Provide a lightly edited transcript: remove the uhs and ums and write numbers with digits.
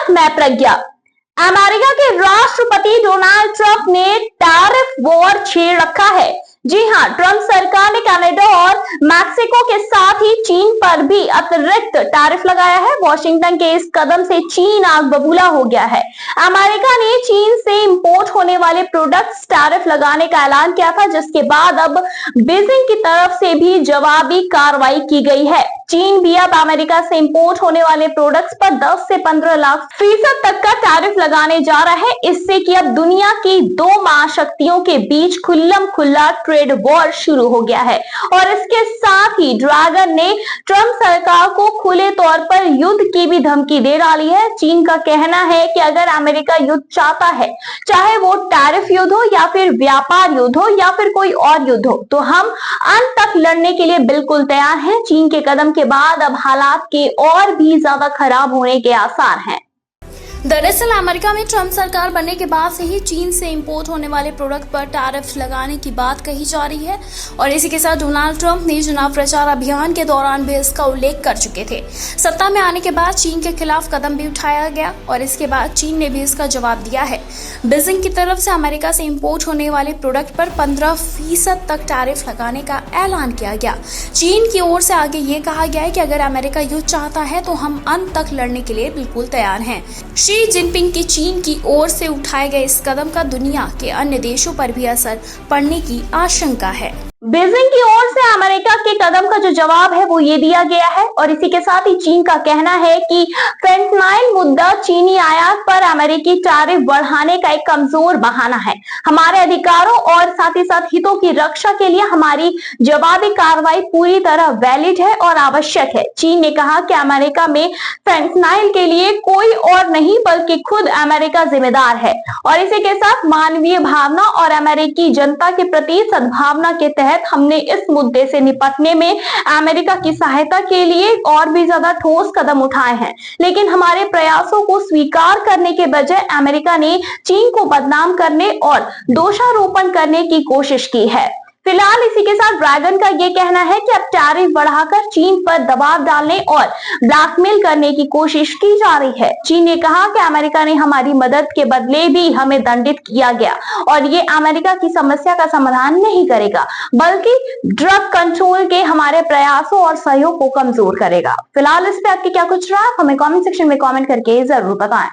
नमस्कार, मैं प्रज्ञा। अमेरिका के राष्ट्रपति डोनाल्ड ट्रंप ने टैरिफ वॉर छेड़ रखा है। जी हां, ट्रंप सरकार ने कनाडा और मैक्सिको के साथ ही चीन पर भी अतिरिक्त टैरिफ लगाया है। वॉशिंगटन के इस कदम से चीन आग बबूला हो गया है। अमेरिका ने चीन से इंपोर्ट होने वाले प्रोडक्ट्स टैरिफ लगाने का ऐलान किया था, जिसके बाद अब बीजिंग की तरफ से भी जवाबी कार्रवाई की गई है। चीन भी अब अमेरिका से इंपोर्ट होने वाले प्रोडक्ट्स पर 10 से 15 लाख फीसद तक का टैरिफ लगाने जा रहा है। इससे कि अब दुनिया की दो महाशक्तियों के बीच खुल्लम खुल्ला ट्रेड वॉर शुरू हो गया है। और इसके साथ ही ड्रैगन ने ट्रंप सरकार को खुले तौर पर युद्ध की भी धमकी दे डाली है। चीन का कहना है कि अगर अमेरिका युद्ध चाहता है, चाहे वो टैरिफ युद्ध हो या फिर व्यापार युद्ध हो या फिर कोई और युद्ध हो, तो हम अंत तक लड़ने के लिए बिल्कुल तैयार हैं। चीन के कदम के बाद अब हालात के और भी ज्यादा खराब होने के आसार हैं। दरअसल अमेरिका में ट्रंप सरकार बनने के बाद से ही चीन से इंपोर्ट होने वाले प्रोडक्ट पर टैरिफ लगाने की बात कही जा रही है और इसी के साथ डोनाल्ड ट्रंप ने चुनाव प्रचार अभियान के दौरान भी इसका उल्लेख कर चुके थे। सत्ता में आने के बाद चीन के खिलाफ कदम भी उठाया गया और इसके बाद चीन ने भी इसका जवाब दिया है। बीजिंग की तरफ से अमेरिका से इंपोर्ट होने वाले प्रोडक्ट पर 15% तक टैरिफ लगाने का ऐलान किया गया। चीन की ओर से आगे ये कहा गया है कि अगर अमेरिका युद्ध चाहता है तो हम अंत तक लड़ने के लिए बिल्कुल तैयार हैं। शी जिनपिंग की चीन की ओर से उठाए गए इस कदम का दुनिया के अन्य देशों पर भी असर पड़ने की आशंका है। बीजिंग की ओर से अमेरिका के कदम का जो जवाब है वो ये दिया गया है और इसी के साथ ही चीन का कहना है कि फेंटनाइल मुद्दा चीनी आयात पर अमेरिकी टैरिफ बढ़ाने का एक कमजोर बहाना है। हमारे अधिकारों और साथ ही साथ हितों की रक्षा के लिए हमारी जवाबी कार्रवाई पूरी तरह वैलिड है और आवश्यक है। चीन ने कहा कि अमेरिका में फेंटनाइल के लिए कोई और नहीं बल्कि खुद अमेरिका जिम्मेदार है और इसी के साथ मानवीय भावना और अमेरिकी जनता के प्रति सद्भावना के तहत हमने इस मुद्दे से निपटने में अमेरिका की सहायता के लिए और भी ज्यादा ठोस कदम उठाए हैं। लेकिन हमारे प्रयासों को स्वीकार करने के बजाय अमेरिका ने चीन को बदनाम करने और दोषारोपण करने की कोशिश की है। फिलहाल इसी के साथ ड्रैगन का ये कहना है कि अब टैरिफ बढ़ाकर चीन पर दबाव डालने और ब्लैकमेल करने की कोशिश की जा रही है। चीन ने कहा कि अमेरिका ने हमारी मदद के बदले भी हमें दंडित किया गया और ये अमेरिका की समस्या का समाधान नहीं करेगा बल्कि ड्रग कंट्रोल के हमारे प्रयासों और सहयोग को कमजोर करेगा। फिलहाल इस पे आपकी क्या कुछ राय, हमें कमेंट सेक्शन में कमेंट करके जरूर बताएं।